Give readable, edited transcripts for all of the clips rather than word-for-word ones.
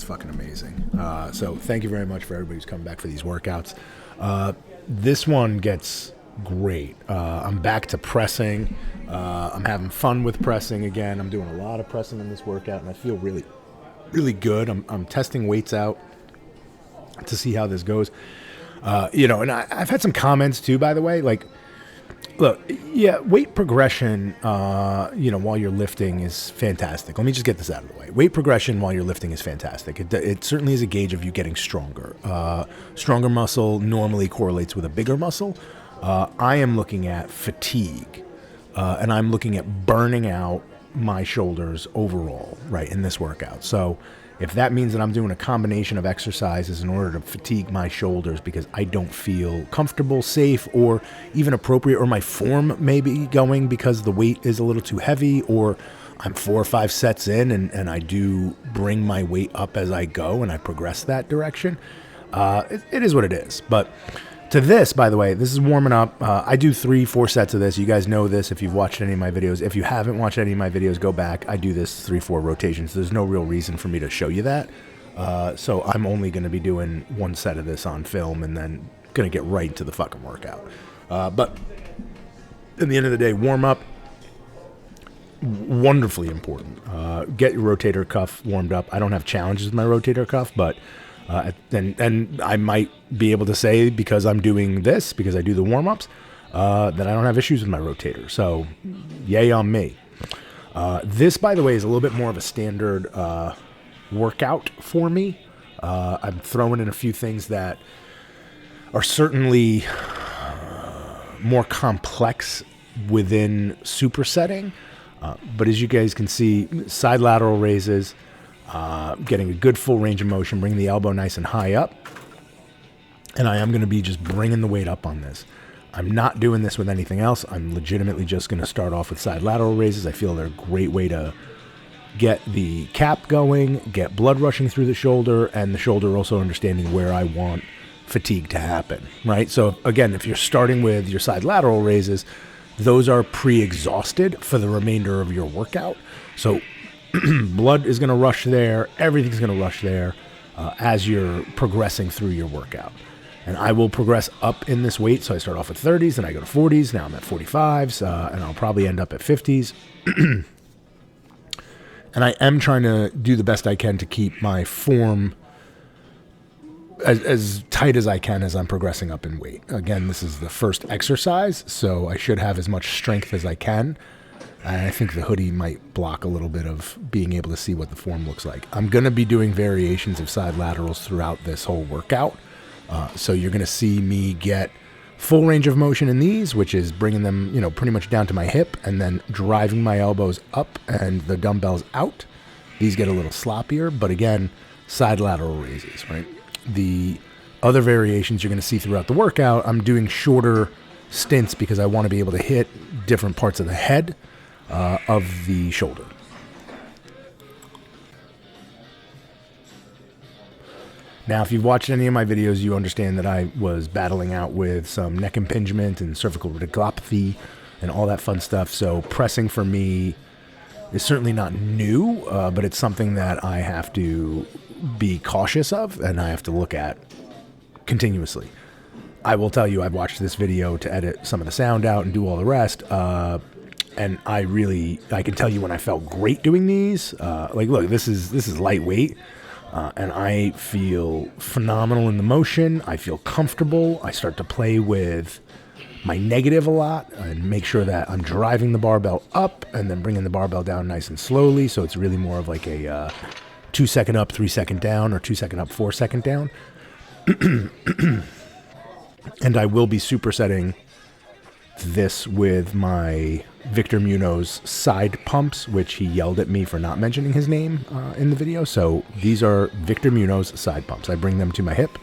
fucking amazing. So thank you very much for everybody who's coming back for these workouts. This one gets great. I'm back to pressing. I'm having fun with pressing again. I'm doing a lot of pressing in this workout, and I feel really, really good. I'm testing weights out to see how this goes. And I've had some comments too, by the way, like, look, yeah, weight progression, while you're lifting is fantastic. Let me just get this out of the way. Weight progression while you're lifting is fantastic. It certainly is a gauge of you getting stronger. Stronger muscle normally correlates with a bigger muscle. I am looking at fatigue, and I'm looking at burning out my shoulders overall, right, in this workout. So if that means that I'm doing a combination of exercises in order to fatigue my shoulders because I don't feel comfortable, safe, or even appropriate, or my form may be going because the weight is a little too heavy, or I'm 4 or 5 sets in and I do bring my weight up as I go and I progress that direction, it is what it is. But to this, by the way, this is warming up. I do 3-4 sets of this. You guys know this if you've watched any of my videos. If you haven't watched any of my videos, go back. I do this 3-4 rotations. There's no real reason for me to show you that. So I'm only going to be doing 1 set of this on film and then going to get right into the fucking workout. But at the end of the day, warm up, wonderfully important. Get your rotator cuff warmed up. I don't have challenges with my rotator cuff, but and I might be able to say, because I'm doing this, because I do the warm-ups, that I don't have issues with my rotator. So, yay on me. This, by the way, is a little bit more of a standard workout for me. I'm throwing in a few things that are certainly more complex within supersetting. But as you guys can see, side lateral raises, getting a good full range of motion, bringing the elbow nice and high up. And I am going to be just bringing the weight up on this. I'm not doing this with anything else. I'm legitimately just going to start off with side lateral raises. I feel they're a great way to get the cap going, get blood rushing through the shoulder, and the shoulder also understanding where I want fatigue to happen, right? So again, if you're starting with your side lateral raises, those are pre-exhausted for the remainder of your workout. So blood is going to rush there. Everything's going to rush there as you're progressing through your workout. And I will progress up in this weight. So I start off with 30s, then I go to 40s. Now I'm at 45s, and I'll probably end up at 50s. And I am trying to do the best I can to keep my form as tight as I can as I'm progressing up in weight. Again, this is the first exercise, so I should have as much strength as I can. And I think the hoodie might block a little bit of being able to see what the form looks like. I'm going to be doing variations of side laterals throughout this whole workout. So you're going to see me get full range of motion in these, which is bringing them, pretty much down to my hip and then driving my elbows up and the dumbbells out. These get a little sloppier, but again, side lateral raises, right? The other variations you're going to see throughout the workout, I'm doing shorter stints because I want to be able to hit different parts of the head of the shoulder. Now, if you've watched any of my videos, you understand that I was battling out with some neck impingement and cervical radiculopathy and all that fun stuff. So pressing for me is certainly not new, but it's something that I have to be cautious of and I have to look at continuously. I will tell you, I've watched this video to edit some of the sound out and do all the rest. And I can tell you when I felt great doing these. Look, this is lightweight. And I feel phenomenal in the motion. I feel comfortable. I start to play with my negative a lot and make sure that I'm driving the barbell up and then bringing the barbell down nice and slowly. So it's really more of like a 2 second up, 3 second down, or 2 second up, 4 second down. And I will be supersetting this with my Victor Munoz side pumps, which he yelled at me for not mentioning his name in the video. So these are Victor Munoz side pumps. I bring them to my hip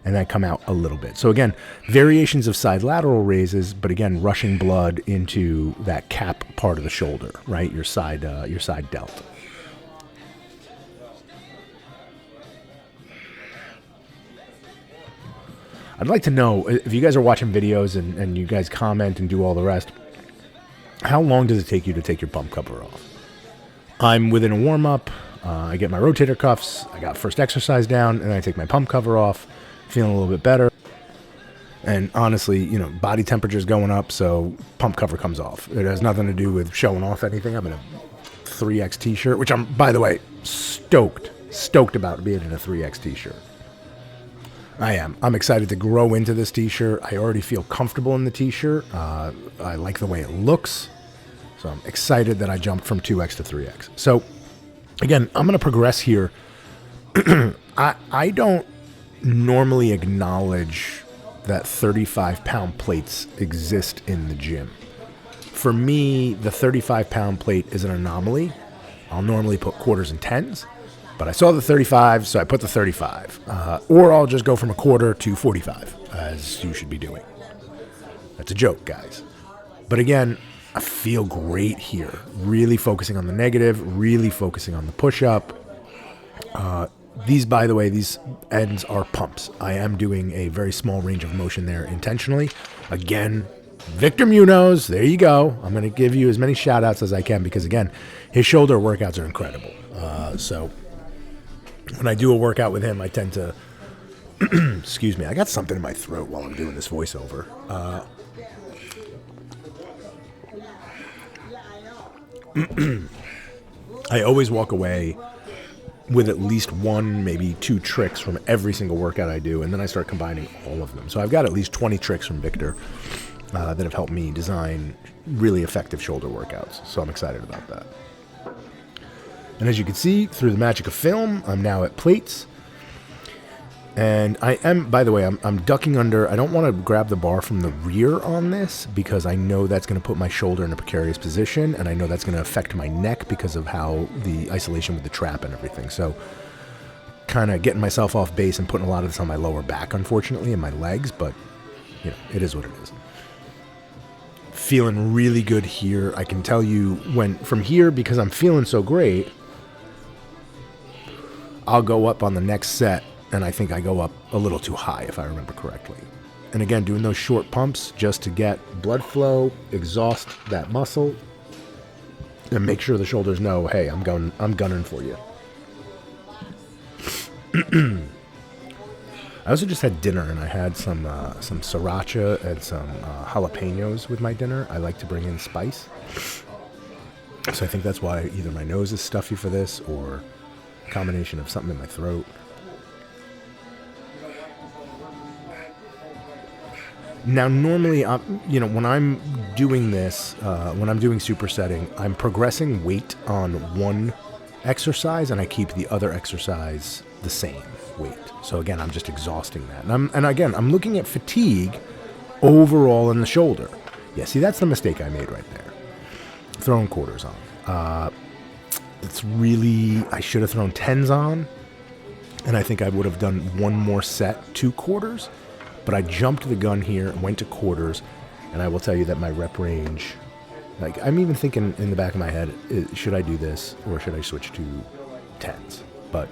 and then come out a little bit. So again, variations of side lateral raises, but again, rushing blood into that cap part of the shoulder, right? Your side delt. I'd like to know, if you guys are watching videos and you guys comment and do all the rest, how long does it take you to take your pump cover off? I'm within a warm-up. I get my rotator cuffs, I got first exercise down, and I take my pump cover off, feeling a little bit better. And honestly, you know, body temperature's going up, so pump cover comes off. It has nothing to do with showing off anything. I'm in a 3X t-shirt, which I'm, by the way, stoked about being in a 3X t-shirt. I am. I'm excited to grow into this t-shirt. I already feel comfortable in the t-shirt. I like the way it looks. So I'm excited that I jumped from 2X to 3X. So again, I'm going to progress here. I don't normally acknowledge that 35-pound plates exist in the gym. For me, the 35-pound plate is an anomaly. I'll normally put quarters and tens, but I saw the 35, so I put the 35. Or I'll just go from a quarter to 45, as you should be doing. That's a joke, guys. But again, I feel great here. Really focusing on the negative, really focusing on the push-up. These, by the way, these ends are pumps. I am doing a very small range of motion there intentionally. Again, Victor Munoz, there you go. I'm going to give you as many shout outs as I can because, again, his shoulder workouts are incredible. So when I do a workout with him, I tend to, excuse me, I got something in my throat while I'm doing this voiceover. I always walk away with at least one, maybe two tricks from every single workout I do, and then I start combining all of them. So I've got at least 20 tricks from Victor that have helped me design really effective shoulder workouts. So I'm excited about that. And as you can see, through the magic of film, I'm now at plates. And I am, by the way, I'm ducking under. I don't want to grab the bar from the rear on this because I know that's going to put my shoulder in a precarious position, and I know that's going to affect my neck because of how the isolation with the trap and everything. So kind of getting myself off base and putting a lot of this on my lower back, unfortunately, and my legs, but you know, it is what it is. Feeling really good here. I can tell you when from here, because I'm feeling so great, I'll go up on the next set. And I think I go up a little too high, if I remember correctly. And again, doing those short pumps just to get blood flow, exhaust that muscle, and make sure the shoulders know, hey, I'm gunning for you. I also just had dinner, and I had some sriracha and some jalapenos with my dinner. I like to bring in spice. So I think that's why either my nose is stuffy for this, or a combination of something in my throat. Now, normally, you know, when I'm doing this, when I'm doing supersetting, I'm progressing weight on one exercise, and I keep the other exercise the same weight. So again, I'm just exhausting that. And again, I'm looking at fatigue overall in the shoulder. Yeah, see, that's the mistake I made right there. Throwing quarters on. It's really, I should have thrown tens on, and I think I would have done one more set, 2 quarters. But I jumped the gun here and went to quarters, and I will tell you that my rep range, like, I'm even thinking in the back of my head, should I do this or should I switch to tens? But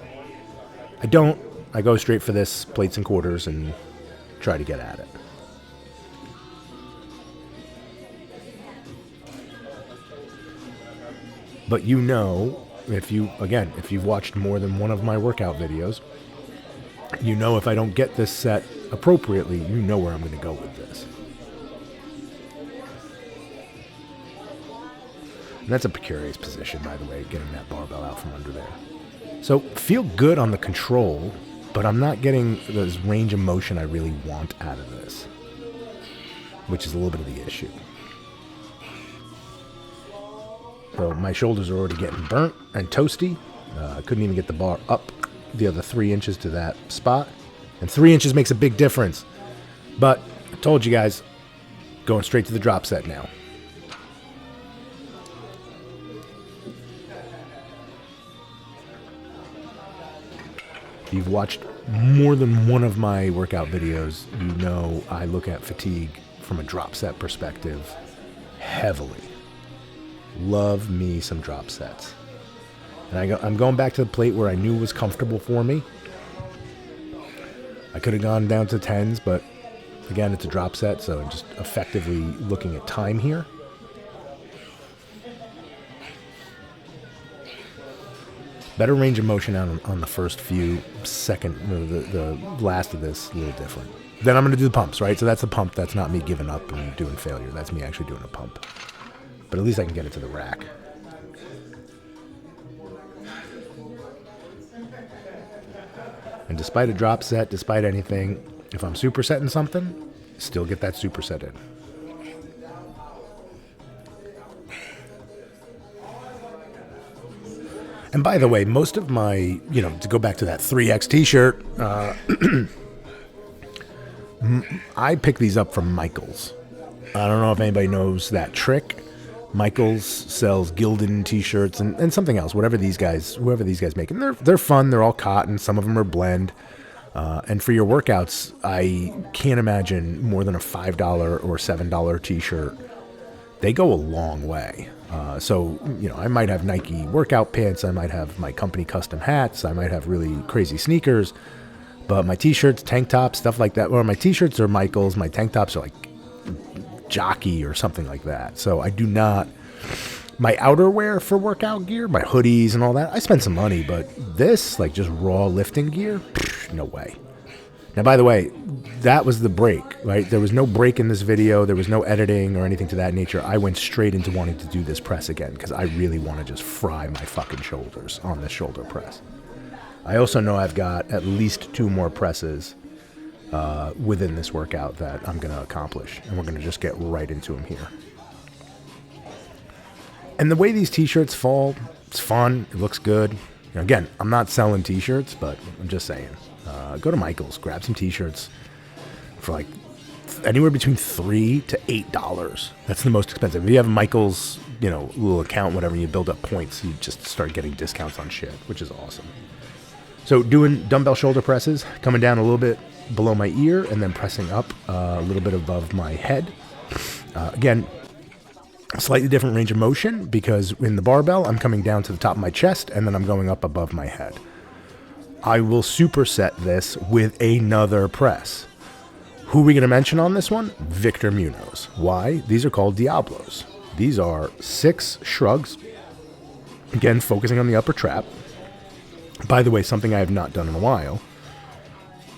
I don't. I go straight for this, plates and quarters, and try to get at it. But you know, if you've watched more than one of my workout videos, you know if I don't get this set appropriately, you know where I'm going to go with this. And that's a precarious position, by the way, getting that barbell out from under there. So feel good on the control, but I'm not getting this range of motion I really want out of this, which is a little bit of the issue. So my shoulders are already getting burnt and toasty. I couldn't even get the bar up the other 3 inches to that spot. And 3 inches makes a big difference. But I told you guys, going straight to the drop set now. If you've watched more than one of my workout videos, you know I look at fatigue from a drop set perspective heavily. Love me some drop sets. And I'm going back to the plate where I knew was comfortable for me. I could have gone down to tens, but again, it's a drop set, so I'm just effectively looking at time here. Better range of motion on the first few second, the last of this, a little different. Then I'm going to do the pumps, right? So that's the pump. That's not me giving up and doing failure. That's me actually doing a pump. But at least I can get it to the rack. And despite a drop set, despite anything, if I'm supersetting something, still get that superset in. And by the way, most of my, to go back to that 3X t-shirt, I pick these up from Michaels. I don't know if anybody knows that trick. Michaels sells Gildan t-shirts and something else, whoever these guys make. And they're fun. They're all cotton. Some of them are blend. And for your workouts, I can't imagine more than a $5 or $7 t-shirt. They go a long way. So, I might have Nike workout pants. I might have my company custom hats. I might have really crazy sneakers. But my t-shirts, tank tops, stuff like that. Or my t-shirts are Michaels. My tank tops are like Jockey or something like that. So I do not... My outerwear for workout gear, my hoodies and all that, I spend some money. But this, like just raw lifting gear, no way. Now, by the way, that was the break, right? There was no break in this video. There was no editing or anything to that nature. I went straight into wanting to do this press again because I really want to just fry my fucking shoulders on this shoulder press. I also know I've got at least 2 more presses within this workout that I'm going to accomplish. And we're going to just get right into them here. And the way these t-shirts fall, it's fun. It looks good. Again, I'm not selling t-shirts, but I'm just saying. Go to Michael's, grab some t-shirts for like anywhere between $3 to $8. That's the most expensive. If you have Michael's, little account, whatever, you build up points, you just start getting discounts on shit, which is awesome. So doing dumbbell shoulder presses, coming down a little bit below my ear and then pressing up a little bit above my head. Again, slightly different range of motion because in the barbell, I'm coming down to the top of my chest and then I'm going up above my head. I will superset this with another press. Who are we going to mention on this one? Victor Munoz. Why? These are called Diablos. These are 6 shrugs. Again, focusing on the upper trap. By the way, something I have not done in a while.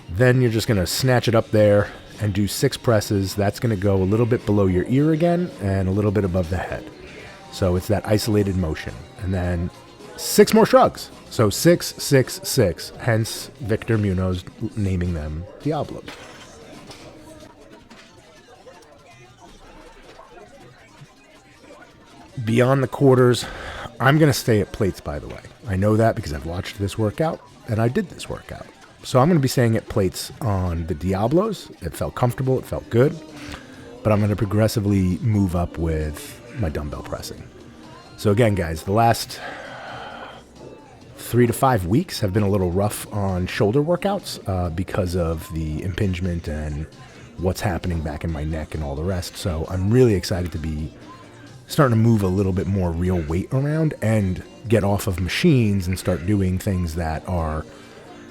Then you're just going to snatch it up there and do 6 presses. That's going to go a little bit below your ear again and a little bit above the head. So it's that isolated motion. And then 6 more shrugs. So 6, 6, 6. Hence Victor Munoz naming them Diablos. Beyond the quarters, I'm going to stay at plates, by the way. I know that because I've watched this workout and I did this workout. So I'm going to be staying at plates on the Diablos. It felt comfortable. It felt good. But I'm going to progressively move up with my dumbbell pressing. So again, guys, the last 3 to 5 weeks have been a little rough on shoulder workouts because of the impingement and what's happening back in my neck and all the rest. So I'm really excited to be starting to move a little bit more real weight around and get off of machines and start doing things that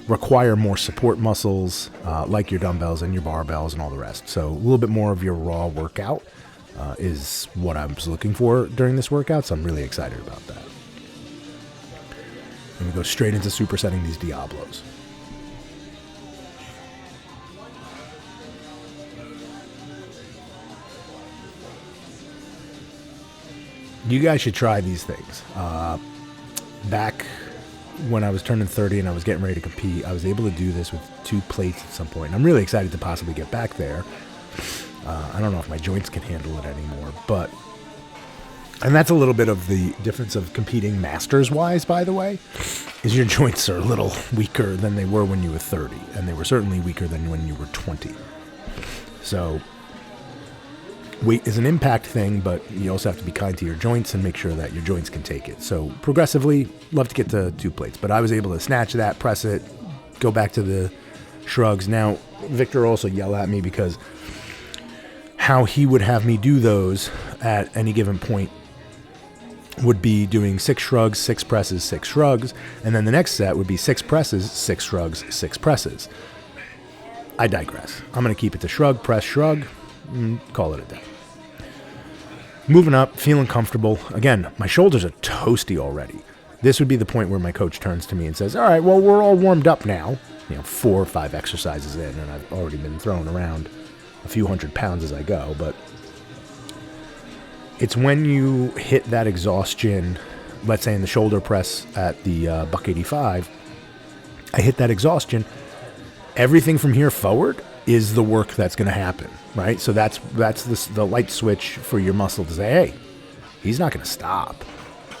require more support muscles, like your dumbbells and your barbells and all the rest. So a little bit more of your raw workout is what I was looking for during this workout. So I'm really excited about that. And we go straight into supersetting these Diablos. You guys should try these things. Back when I was turning 30 and I was getting ready to compete, I was able to do this with 2 plates at some point. And I'm really excited to possibly get back there. I don't know if my joints can handle it anymore, and that's a little bit of the difference of competing masters-wise, by the way, is your joints are a little weaker than they were when you were 30, and they were certainly weaker than when you were 20. So weight is an impact thing, but you also have to be kind to your joints and make sure that your joints can take it. So progressively, love to get to 2 plates, but I was able to snatch that, press it, go back to the shrugs. Now, Victor also yelled at me because how he would have me do those at any given point would be doing 6 shrugs, 6 presses, 6 shrugs, and then the next set would be 6 presses, 6 shrugs, 6 presses. I digress. I'm going to keep it to shrug, press, shrug, and call it a day. Moving up, feeling comfortable. Again, my shoulders are toasty already. this would be the point where my coach turns to me and says, all right, well, we're all warmed up now, 4 or 5 exercises in, and I've already been throwing around a few 100 pounds as I go, but it's when you hit that exhaustion, let's say in the shoulder press at the buck 85, I hit that exhaustion, everything from here forward is the work that's going to happen, right? So that's the light switch for your muscle to say, hey, he's not going to stop.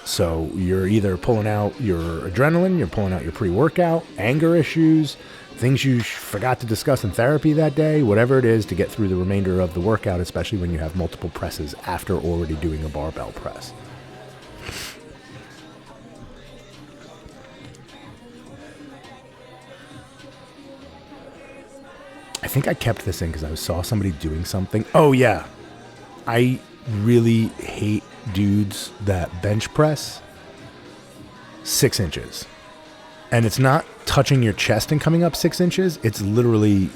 So you're either pulling out your adrenaline, you're pulling out your pre-workout, anger issues, things you forgot to discuss in therapy that day, whatever it is to get through the remainder of the workout, especially when you have multiple presses after already doing a barbell press. I think I kept this in because I saw somebody doing something. Oh, yeah. I really hate dudes that bench press 6 inches. And it's not touching your chest and coming up 6 inches. It's literally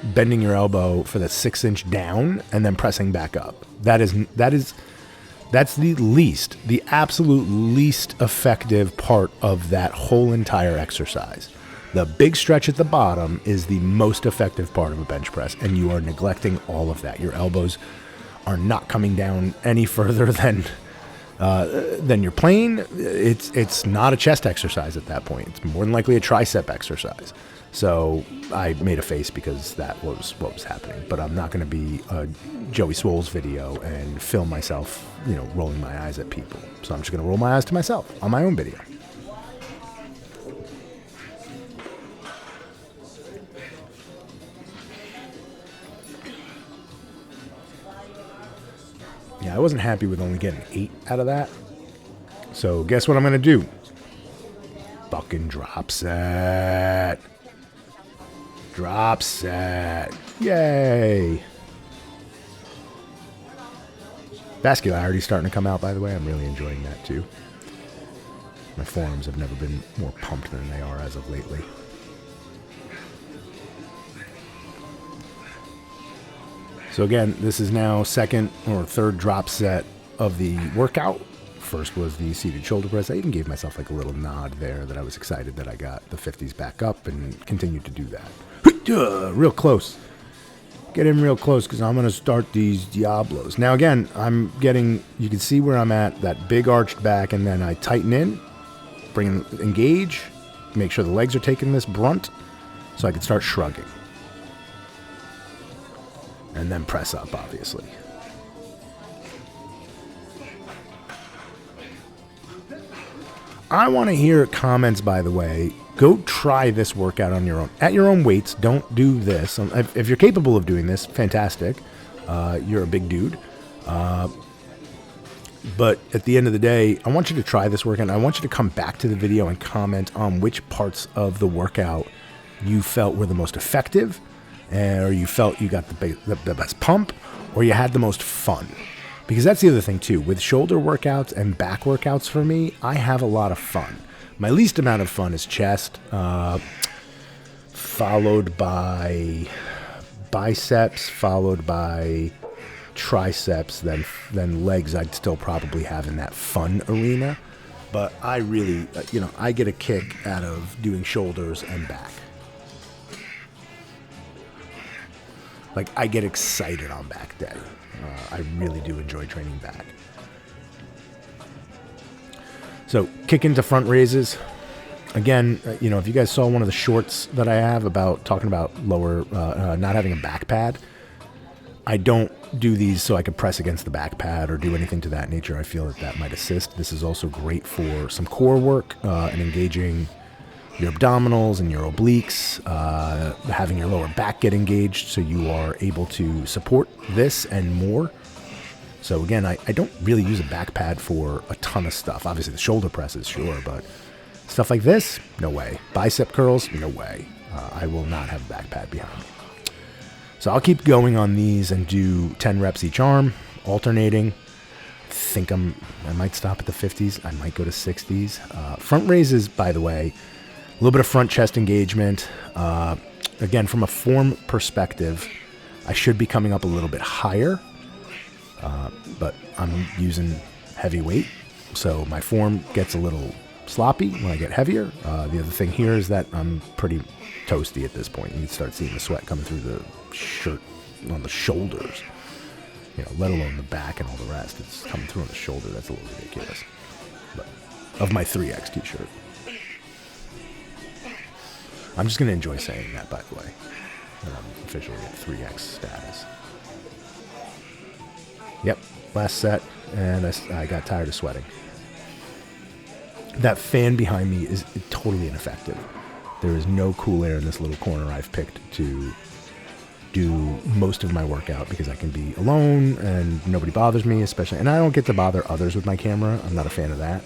bending your elbow for the 6-inch down and then pressing back up. That's the absolute least effective part of that whole entire exercise. The big stretch at the bottom is the most effective part of a bench press, and you are neglecting all of that. Your elbows are not coming down any further than your plane. It's not a chest exercise at that point. It's more than likely a tricep exercise. So I made a face because that was what was happening. But I'm not going to be a Joey Swoles video and film myself, rolling my eyes at people. So I'm just going to roll my eyes to myself on my own video. Yeah, I wasn't happy with only getting 8 out of that. So guess what I'm going to do? Fucking drop set. Drop set. Yay. Vascularity's starting to come out, by the way. I'm really enjoying that, too. My forearms have never been more pumped than they are as of lately. So again, this is now second or third drop set of the workout. First was the seated shoulder press. I even gave myself like a little nod there that I was excited that I got the 50s back up and continued to do that. Real close. Get in real close because I'm going to start these Diablos. Now again, you can see where I'm at, that big arched back, and then I tighten in, engage, make sure the legs are taking this brunt so I can start shrugging. And then press up, obviously. I want to hear comments, by the way. Go try this workout on your own. At your own weights, don't do this. If you're capable of doing this, fantastic. You're a big dude. But at the end of the day, I want you to try this workout. I want you to come back to the video and comment on which parts of the workout you felt were the most effective, or you felt you got the best pump, or you had the most fun. Because that's the other thing too. With shoulder workouts and back workouts for me, I have a lot of fun. My least amount of fun is chest, followed by biceps, followed by triceps, then legs I'd still probably have in that fun arena. But I really, I get a kick out of doing shoulders and back. Like, I get excited on back day. I really do enjoy training back. So, kick into front raises. Again, if you guys saw one of the shorts that I have about talking about lower, not having a back pad, I don't do these so I can press against the back pad or do anything to that nature. I feel that might assist. This is also great for some core work and engaging your abdominals and your obliques, having your lower back get engaged so you are able to support this and more. So again, I don't really use a back pad for a ton of stuff. Obviously the shoulder presses, sure, but stuff like this, no way. Bicep curls, no way. I will not have a back pad behind me. So I'll keep going on these and do 10 reps each arm, alternating. I might stop at the 50s. I might go to 60s. Front raises, by the way, a little bit of front chest engagement. Again, from a form perspective, I should be coming up a little bit higher, but I'm using heavy weight, so my form gets a little sloppy when I get heavier. The other thing here is that I'm pretty toasty at this point. You can start seeing the sweat coming through the shirt on the shoulders, let alone the back and all the rest. It's coming through on the shoulder. That's a little ridiculous. But of my 3X t-shirt. I'm just going to enjoy saying that, by the way, when I'm officially at 3X status. Yep, last set, and I got tired of sweating. That fan behind me is totally ineffective. There is no cool air in this little corner I've picked to do most of my workout because I can be alone and nobody bothers me, especially, and I don't get to bother others with my camera. I'm not a fan of that.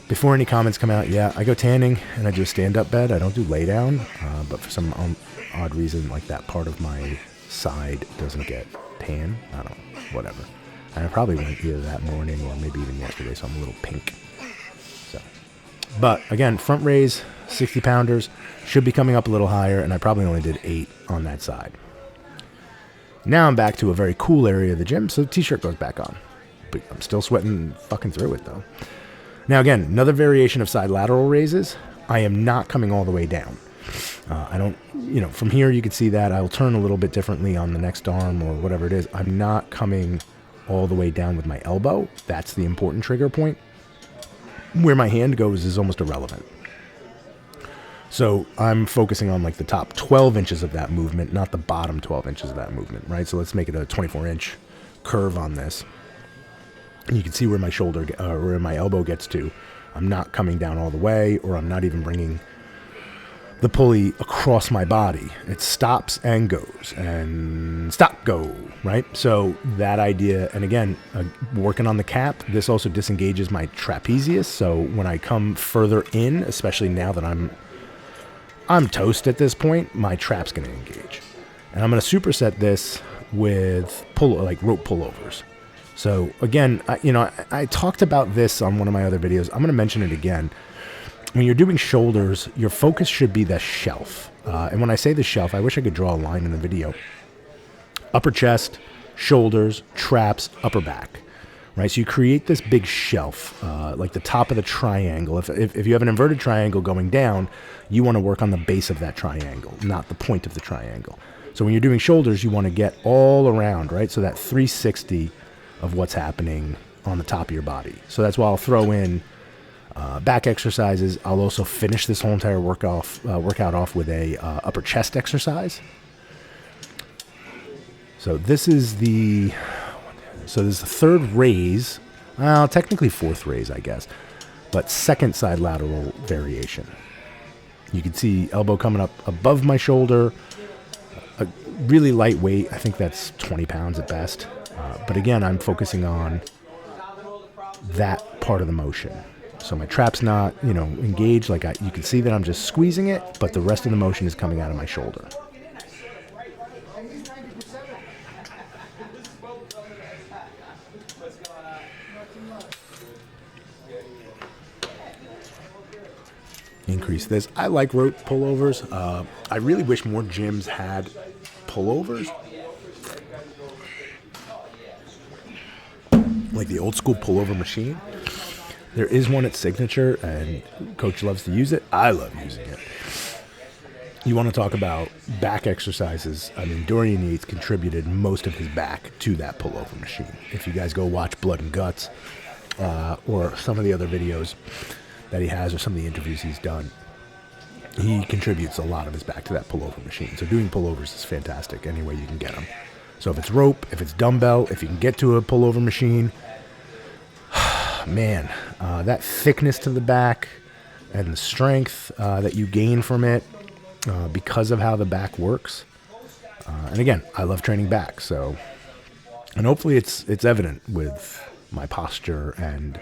Before any comments come out, yeah, I go tanning and I do a stand-up bed. I don't do lay down, but for some odd reason, like that part of my side doesn't get tan. I don't know, whatever. And I probably went either that morning or maybe even yesterday, so I'm a little pink. So, but again, front raise, 60 pounders, should be coming up a little higher, and I probably only did 8 on that side. Now I'm back to a very cool area of the gym, so the t-shirt goes back on. But I'm still sweating fucking through it, though. Now, again, another variation of side lateral raises. I am not coming all the way down. I don't, from here you can see that I'll turn a little bit differently on the next arm or whatever it is. I'm not coming all the way down with my elbow. That's the important trigger point. Where my hand goes is almost irrelevant. So I'm focusing on like the top 12 inches of that movement, not the bottom 12 inches of that movement, right? So let's make it a 24-inch curve on this. You can see where my shoulder, where my elbow gets to. I'm not coming down all the way, or I'm not even bringing the pulley across my body. It stops and goes, and stop, go, right? So that idea, and again, working on the cap, this also disengages my trapezius. So when I come further in, especially now that I'm toast at this point, my trap's going to engage. And I'm going to superset this with rope pullovers. So again, I talked about this on one of my other videos. I'm going to mention it again. When you're doing shoulders, your focus should be the shelf. And when I say the shelf, I wish I could draw a line in the video. Upper chest, shoulders, traps, upper back, right? So you create this big shelf, like the top of the triangle. If you have an inverted triangle going down, you want to work on the base of that triangle, not the point of the triangle. So when you're doing shoulders, you want to get all around, right? So that 360 of what's happening on the top of your body. So that's why I'll throw in back exercises. I'll also finish this whole entire workout off with a upper chest exercise. So this is the third raise, technically fourth raise, I guess, but second side lateral variation. You can see elbow coming up above my shoulder, a really lightweight. I think that's 20 pounds at best. But again, I'm focusing on that part of the motion. So my trap's not, engaged. You can see that I'm just squeezing it, but the rest of the motion is coming out of my shoulder. Increase this. I like rope pullovers. I really wish more gyms had pullovers. Like the old school pullover machine. There is one at Signature, and Coach loves to use it. I love using it. You want to talk about back exercises. I mean, Dorian Yates contributed most of his back to that pullover machine. If you guys go watch Blood and Guts or some of the other videos that he has or some of the interviews he's done, he contributes a lot of his back to that pullover machine. So doing pullovers is fantastic any way you can get them. So if it's rope, if it's dumbbell, if you can get to a pullover machine, man, that thickness to the back and the strength that you gain from it because of how the back works. And again, I love training back. So, and hopefully it's evident with my posture and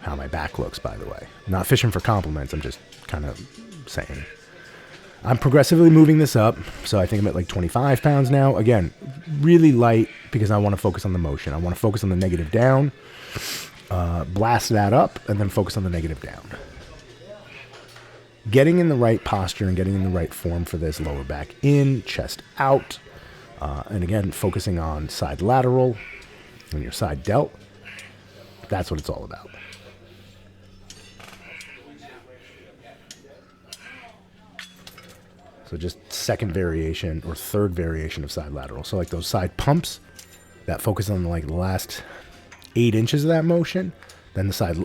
how my back looks, by the way. I'm not fishing for compliments. I'm just kind of saying. I'm progressively moving this up. So I think I'm at like 25 pounds now. Again, really light because I want to focus on the motion. I want to focus on the negative down. Blast that up and then focus on the negative down. Getting in the right posture and getting in the right form for this, lower back in, chest out. And again, focusing on side lateral and your side delt. That's what it's all about. So just second variation or third variation of side lateral. So like those side pumps that focus on like the last 8 inches of that motion. Then the side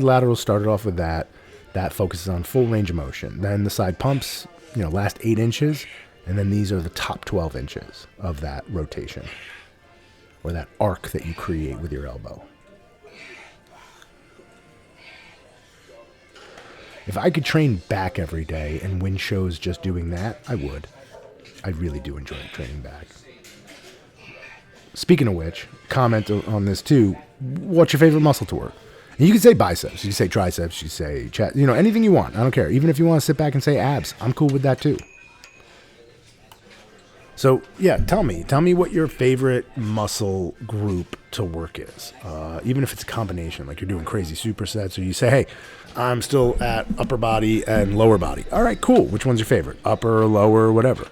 laterals started off with that. That focuses on full range of motion. Then the side pumps, last 8 inches. And then these are the top 12 inches of that rotation or that arc that you create with your elbow. If I could train back every day and win shows just doing that, I would. I really do enjoy training back. Speaking of which, comment on this too. What's your favorite muscle to work? And you can say biceps, you can say triceps, you can say chest, anything you want. I don't care. Even if you want to sit back and say abs, I'm cool with that too. So yeah, tell me what your favorite muscle group to work is. Even if it's a combination, like you're doing crazy supersets, or you say, hey, I'm still at upper body and lower body. All right, cool. Which one's your favorite? Upper, lower, whatever.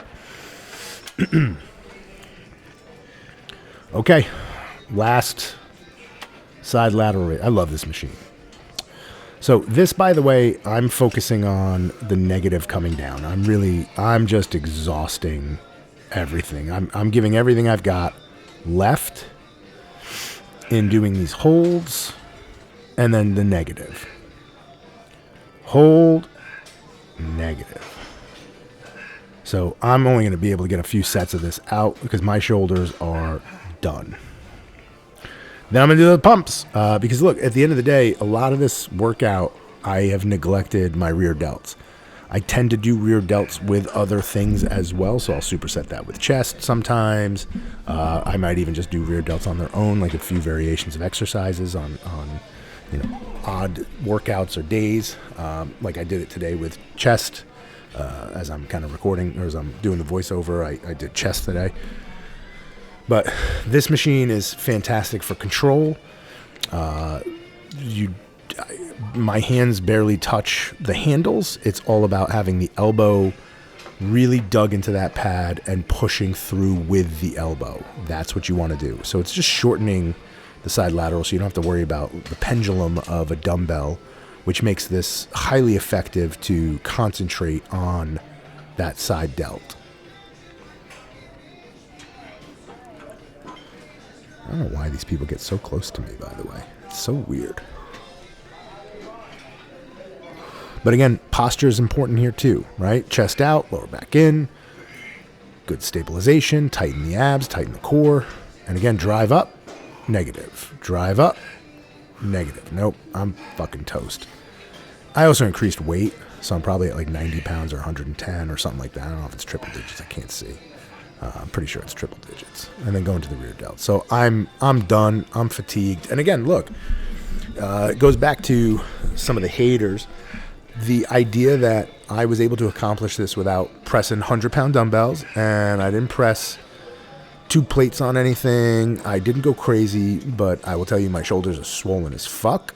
Okay, last side lateral raise. I love this machine. So this, by the way, I'm focusing on the negative coming down. I'm just exhausting everything. I'm giving everything I've got left in doing these holds, and then the negative. Hold, negative. So I'm only going to be able to get a few sets of this out because my shoulders are done. Then I'm going to do the pumps because look, at the end of the day, a lot of this workout, I have neglected my rear delts. I tend to do rear delts with other things as well, so I'll superset that with chest sometimes. I might even just do rear delts on their own, like a few variations of exercises on odd workouts or days. Like I did it today with chest. As I'm kind of recording, or as I'm doing the voiceover, I did chest today. But this machine is fantastic for control. My hands barely touch the handles. It's all about having the elbow really dug into that pad and pushing through with the elbow. That's what you want to do. So it's just shortening the side lateral so you don't have to worry about the pendulum of a dumbbell, which makes this highly effective to concentrate on that side delt. I don't know why these people get so close to me, by the way. It's so weird. But again, posture is important here too, right? Chest out, lower back in, good stabilization, tighten the abs, tighten the core. And again, drive up, negative. Drive up, negative. Nope, I'm fucking toast. I also increased weight, so I'm probably at like 90 pounds or 110 or something like that. I don't know if it's triple digits. I can't see. I'm pretty sure it's triple digits. And then going to the rear delt. So I'm done. I'm fatigued. And again, look, it goes back to some of the haters. The idea that I was able to accomplish this without pressing 100-pound dumbbells, and I didn't press 2 plates on anything. I didn't go crazy, but I will tell you my shoulders are swollen as fuck.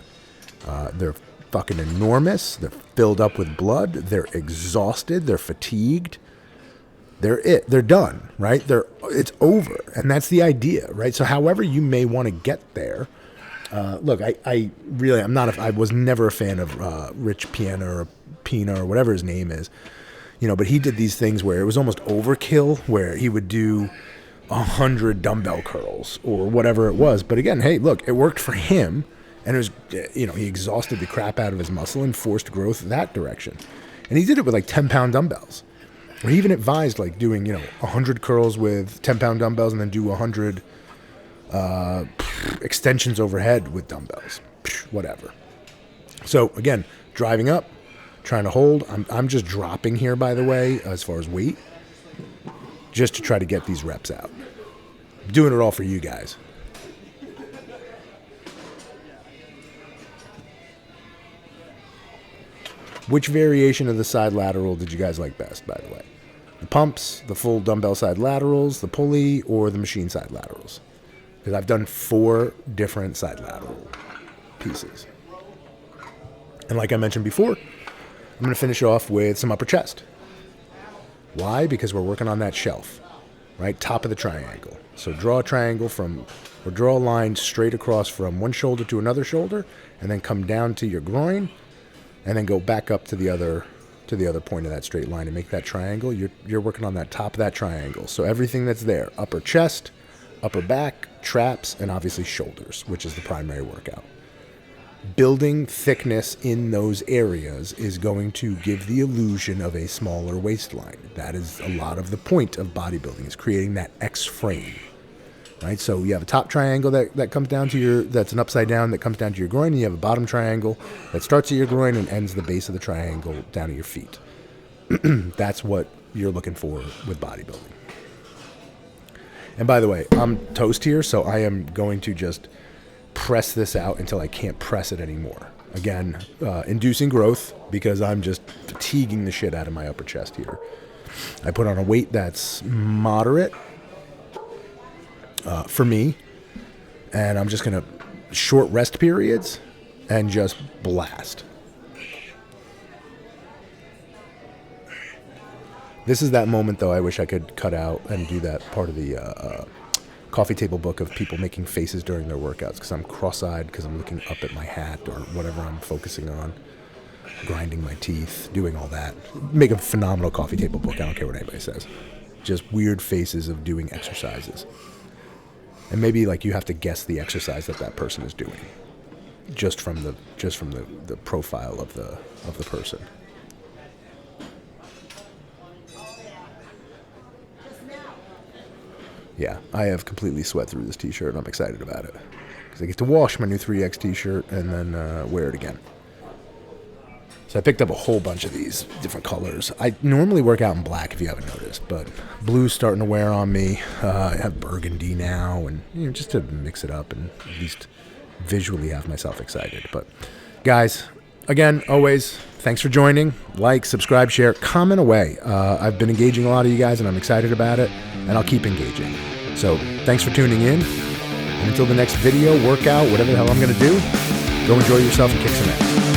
They're fucking enormous. They're filled up with blood. They're exhausted. They're fatigued. They're done, right? It's over. And that's the idea, right? So however you may want to get there, look, I was never a fan of Rich Piana or Pina or whatever his name is, but he did these things where it was almost overkill, where he would do 100 dumbbell curls or whatever it was. But again, hey, look, it worked for him, and it was, he exhausted the crap out of his muscle and forced growth that direction. And he did it with like 10-pound dumbbells. Or he even advised like doing, 100 curls with 10-pound dumbbells and then do 100 extensions overhead with dumbbells, whatever. So again, driving up, trying to hold. I'm just dropping here, by the way, as far as weight, just to try to get these reps out. I'm doing it all for you guys. Which variation of the side lateral did you guys like best, by the way? The pumps, the full dumbbell side laterals, the pulley, or the machine side laterals? Because I've done 4 different side lateral pieces. And like I mentioned before, I'm going to finish off with some upper chest. Why? Because we're working on that shelf, right? Top of the triangle. So draw a triangle or draw a line straight across from one shoulder to another shoulder, and then come down to your groin, and then go back up to the other to the other point of that straight line and make that triangle, you're working on that top of that triangle. So everything that's there, upper chest, upper back, traps, and obviously shoulders, which is the primary workout. Building thickness in those areas is going to give the illusion of a smaller waistline. That is a lot of the point of bodybuilding, is creating that X frame, right? So you have a top triangle that comes down to that's an upside down that comes down to your groin, and you have a bottom triangle that starts at your groin and ends the base of the triangle down at your feet. That's what you're looking for with bodybuilding. And by the way, I'm toast here, so I am going to just press this out until I can't press it anymore. Again, inducing growth because I'm just fatiguing the shit out of my upper chest here. I put on a weight that's moderate for me, and I'm just going to short rest periods and just blast. This is that moment, though, I wish I could cut out and do that part of the coffee table book of people making faces during their workouts because I'm cross-eyed, because I'm looking up at my hat or whatever I'm focusing on, grinding my teeth, doing all that. Make a phenomenal coffee table book. I don't care what anybody says. Just weird faces of doing exercises. And maybe like you have to guess the exercise that person is doing just from the profile of the person. Yeah, I have completely sweat through this t-shirt, and I'm excited about it. Because I get to wash my new 3X t-shirt and then wear it again. So I picked up a whole bunch of these different colors. I normally work out in black, if you haven't noticed, but blue's starting to wear on me. I have burgundy now, and just to mix it up and at least visually have myself excited. But guys, again, always, thanks for joining. Like, subscribe, share, comment away. I've been engaging a lot of you guys, and I'm excited about it, and I'll keep engaging. So thanks for tuning in. And until the next video, workout, whatever the hell I'm going to do, go enjoy yourself and kick some ass.